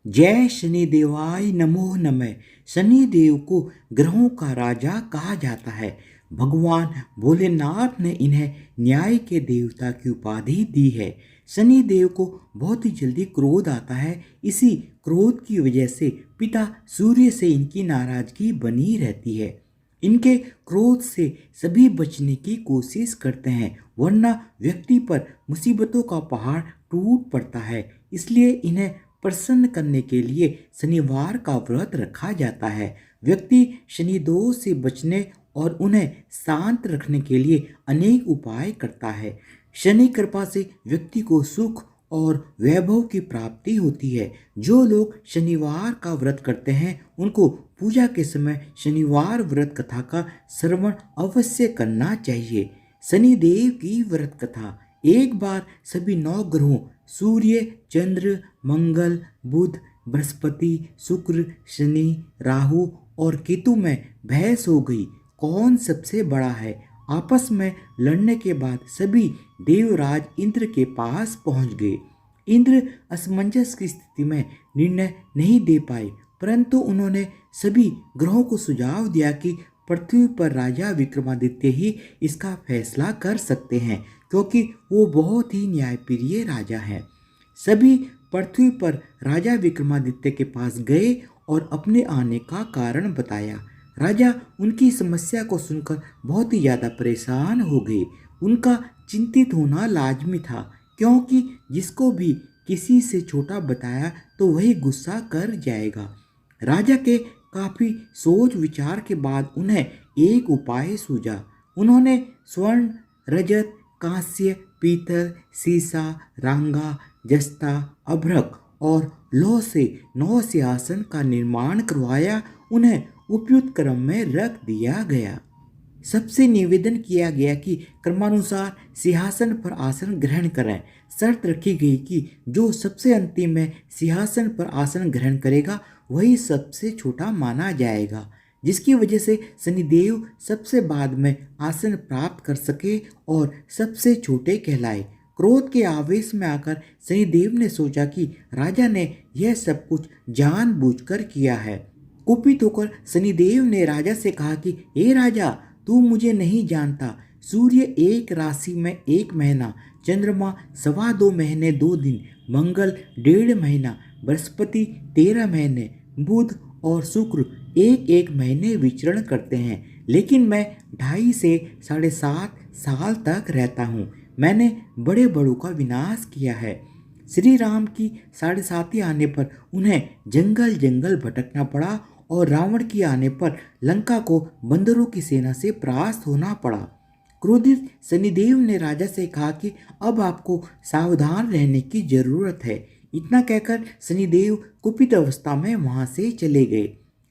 जय शनि देवाय नमो नमः। शनि देव को ग्रहों का राजा कहा जाता है। भगवान भोलेनाथ ने इन्हें न्याय के देवता की उपाधि दी है। शनि देव को बहुत ही जल्दी क्रोध आता है। इसी क्रोध की वजह से पिता सूर्य से इनकी नाराजगी बनी रहती है। इनके क्रोध से सभी बचने की कोशिश करते हैं, वरना व्यक्ति पर मुसीबतों का पहाड़ टूट पड़ता है। इसलिए इन्हें प्रसन्न करने के लिए शनिवार का व्रत रखा जाता है। व्यक्ति शनि दोष से बचने और उन्हें शांत रखने के लिए अनेक उपाय करता है। शनि कृपा से व्यक्ति को सुख और वैभव की प्राप्ति होती है। जो लोग शनिवार का व्रत करते हैं उनको पूजा के समय शनिवार व्रत कथा का श्रवण अवश्य करना चाहिए। शनि देव की व्रत कथा। एक बार सभी 9 ग्रहों सूर्य, चंद्र, मंगल, बुध, बृहस्पति, शुक्र, शनि, राहु और केतु में बहस हो गई, कौन सबसे बड़ा है। आपस में लड़ने के बाद सभी देवराज इंद्र के पास पहुंच गए। इंद्र असमंजस की स्थिति में निर्णय नहीं दे पाए, परंतु उन्होंने सभी ग्रहों को सुझाव दिया कि पृथ्वी पर राजा विक्रमादित्य ही इसका फैसला कर सकते हैं, क्योंकि वो बहुत ही न्यायप्रिय राजा हैं। सभी पृथ्वी पर राजा विक्रमादित्य के पास गए और अपने आने का कारण बताया। राजा उनकी समस्या को सुनकर बहुत ही ज़्यादा परेशान हो गए। उनका चिंतित होना लाजमी था, क्योंकि जिसको भी किसी से छोटा बताया तो वही गुस्सा कर जाएगा। राजा के काफ़ी सोच विचार के बाद उन्हें एक उपाय सूझा। उन्होंने स्वर्ण, रजत, कांस्य, पीतल, सीसा, रांगा, जस्ता, अभ्रक और लौह से 9 सिंहासन का निर्माण करवाया। उन्हें उपयुक्त क्रम में रख दिया गया। सबसे निवेदन किया गया कि क्रमानुसार सिंहासन पर आसन ग्रहण करें। शर्त रखी गई कि जो सबसे अंतिम में सिंहासन पर आसन ग्रहण करेगा वही सबसे छोटा माना जाएगा, जिसकी वजह से शनिदेव सबसे बाद में आसन प्राप्त कर सके और सबसे छोटे कहलाए। क्रोध के आवेश में आकर शनिदेव ने सोचा कि राजा ने यह सब कुछ जानबूझकर किया है। कुपित होकर शनिदेव ने राजा से कहा कि हे राजा, तू मुझे नहीं जानता। सूर्य 1 राशि में 1 महीना, चंद्रमा 2.25 महीने 2 दिन, मंगल 1.5 महीना, बृहस्पति 13 महीने, बुध और शुक्र 1-1 महीने विचरण करते हैं, लेकिन मैं 2.5 से 7.5 साल तक रहता हूँ। मैंने बड़े बड़ों का विनाश किया है। श्री राम की 7.5 आने पर उन्हें जंगल जंगल भटकना पड़ा और रावण की आने पर लंका को बंदरों की सेना से परास्त होना पड़ा। क्रोधित शनिदेव ने राजा से कहा कि अब आपको सावधान रहने की जरूरत है। इतना कहकर शनिदेव कुपित अवस्था में वहां से चले गए।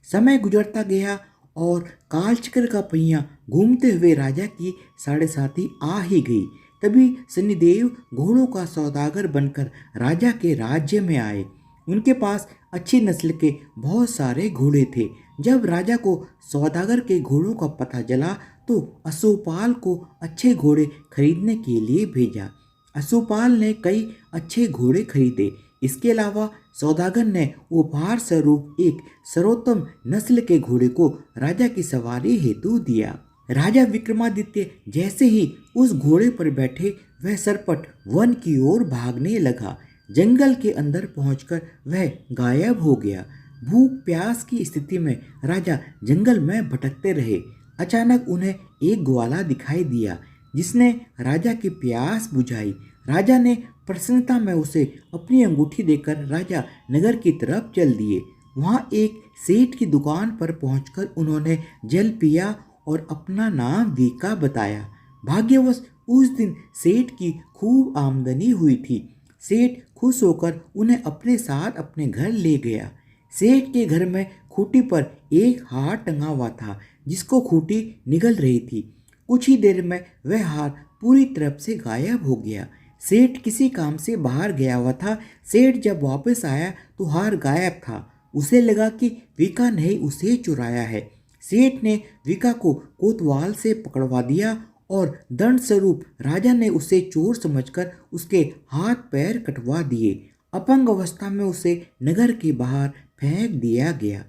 समय गुजरता गया और कालचक्र का पहिया घूमते हुए राजा की 7.5 आ ही गई। तभी शनिदेव घोड़ों का सौदागर बनकर राजा के राज्य में आए। उनके पास अच्छी नस्ल के बहुत सारे घोड़े थे। जब राजा को सौदागर के घोड़ों का पता चला तो अश्वपाल को अच्छे घोड़े खरीदने के लिए भेजा। अश्वपाल ने कई अच्छे घोड़े खरीदे। इसके अलावा सौदागर ने उपहार स्वरूप एक सर्वोत्तम नस्ल के घोड़े को राजा की सवारी हेतु दिया। राजा विक्रमादित्य जैसे ही उस घोड़े पर बैठे वह सरपट वन की ओर भागने लगा। जंगल के अंदर पहुंचकर वह गायब हो गया। भूख प्यास की स्थिति में राजा जंगल में भटकते रहे। अचानक उन्हें एक ग्वाला दिखाई दिया, जिसने राजा की प्यास बुझाई। राजा ने प्रसन्नता में उसे अपनी अंगूठी देकर राजा नगर की तरफ चल दिए। वहां एक सेठ की दुकान पर पहुंचकर उन्होंने जल पिया और अपना नाम वीका बताया। भाग्यवश उस दिन सेठ की खूब आमदनी हुई थी। सेठ खुश होकर उन्हें अपने साथ अपने घर ले गया। सेठ के घर में खूंटी पर एक हार टंगा हुआ था, जिसको खूंटी निगल रही थी। कुछ ही देर में वह हार पूरी तरह से गायब हो गया। सेठ किसी काम से बाहर गया हुआ था। सेठ जब वापस आया तो हार गायब था। उसे लगा कि वीका ने उसे चुराया है। सेठ ने वीका को कोतवाल से पकड़वा दिया और दंड स्वरूप राजा ने उसे चोर समझकर उसके हाथ पैर कटवा दिए। अपंग अवस्था में उसे नगर के बाहर फेंक दिया गया।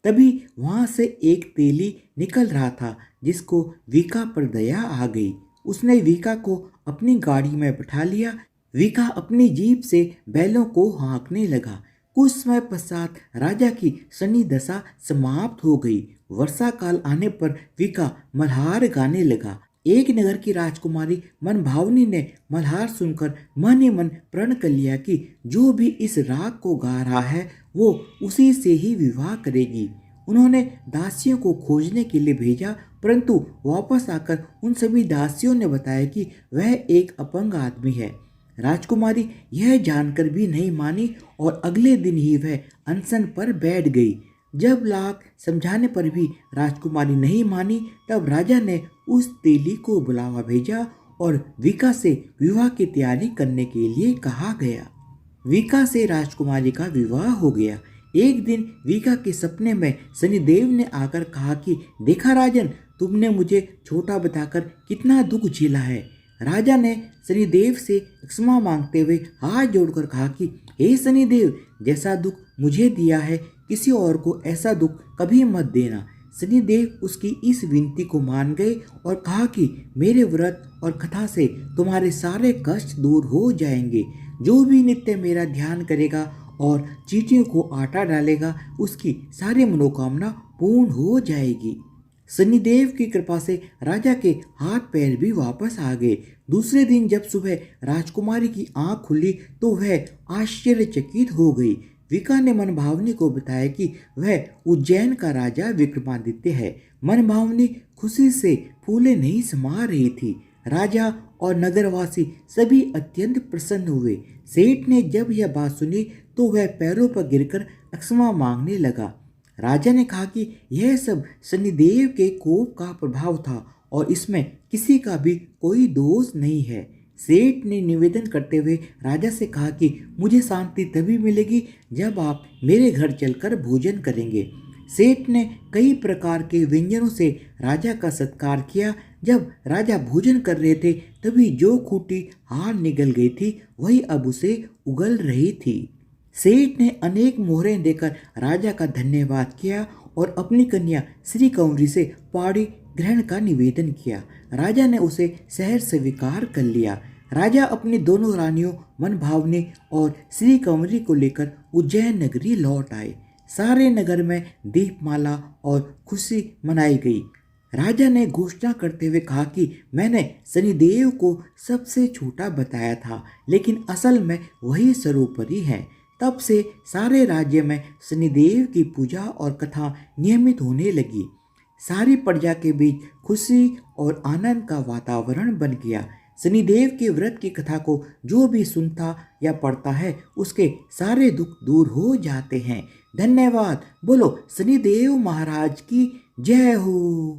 तभी वहां से एक तेली निकल रहा था जिसको वीका पर दया आ गई। उसने वीका को अपनी गाड़ी में बैठा लिया। वीका अपनी जीभ से बैलों को हाँकने लगा। कुछ समय पश्चात राजा की शनि दशा समाप्त हो गई। वर्षा काल आने पर वीका मल्हार गाने लगा। एक नगर की राजकुमारी मनभावनी ने मल्हार सुनकर मन ही मन प्रण कर लिया कि जो भी इस राग को गा रहा है वो उसी से ही विवाह करेगी। उन्होंने दासियों को खोजने के लिए भेजा, परंतु वापस आकर उन सभी दासियों ने बताया कि वह एक अपंग आदमी है। राजकुमारी यह जानकर भी नहीं मानी और अगले दिन ही वह अनशन पर बैठ गई। जब लाख समझाने पर भी राजकुमारी नहीं मानी, तब राजा ने उस तेली को बुलावा भेजा और वीका से विवाह की तैयारी करने के लिए कहा गया। वीका से राजकुमारी का विवाह हो गया। एक दिन वीका के सपने में शनिदेव ने आकर कहा कि देखा राजन, तुमने मुझे छोटा बताकर कितना दुख झेला है। राजा ने शनिदेव से क्षमा मांगते हुए हाथ जोड़कर कहा कि हे शनिदेव, जैसा दुख मुझे दिया है किसी और को ऐसा दुख कभी मत देना। शनिदेव उसकी इस विनती को मान गए और कहा कि मेरे व्रत और कथा से तुम्हारे सारे कष्ट दूर हो जाएंगे। जो भी नित्य मेरा ध्यान करेगा और चींटियों को आटा डालेगा उसकी सारी मनोकामना पूर्ण हो जाएगी। शनिदेव की कृपा से राजा के हाथ पैर भी वापस आ गए। दूसरे दिन जब सुबह राजकुमारी की आंख खुली तो वह आश्चर्यचकित हो गई। वीका ने मनभावनी को बताया कि वह उज्जैन का राजा विक्रमादित्य है। मनभावनी खुशी से फूले नहीं समा रही थी। राजा और नगरवासी सभी अत्यंत प्रसन्न हुए। सेठ ने जब यह बात सुनी तो वह पैरों पर गिरकर क्षमा मांगने लगा। राजा ने कहा कि यह सब शनिदेव के कोप का प्रभाव था और इसमें किसी का भी कोई दोष नहीं है। सेठ ने निवेदन करते हुए राजा से कहा कि मुझे शांति तभी मिलेगी जब आप मेरे घर चलकर भोजन करेंगे। सेठ ने कई प्रकार के व्यंजनों से राजा का सत्कार किया। जब राजा भोजन कर रहे थे तभी जो खूंटी हार निगल गई थी वही अब उसे उगल रही थी। सेठ ने अनेक मोहरें देकर राजा का धन्यवाद किया और अपनी कन्या श्री कंवरी से पाड़ी ग्रहण का निवेदन किया। राजा ने उसे शहर स्वीकार कर लिया। राजा अपनी दोनों रानियों मनभावनी और श्री कंवरी को लेकर उज्जैन नगरी लौट आए। सारे नगर में दीपमाला और खुशी मनाई गई। राजा ने घोषणा करते हुए कहा कि मैंने शनिदेव को सबसे छोटा बताया था, लेकिन असल में वही सर्वोपरि है। तब से सारे राज्य में शनिदेव की पूजा और कथा नियमित होने लगी। सारी प्रजा के बीच खुशी और आनंद का वातावरण बन गया। शनिदेव के व्रत की कथा को जो भी सुनता या पढ़ता है उसके सारे दुख दूर हो जाते हैं। धन्यवाद। बोलो शनिदेव महाराज की जय हो।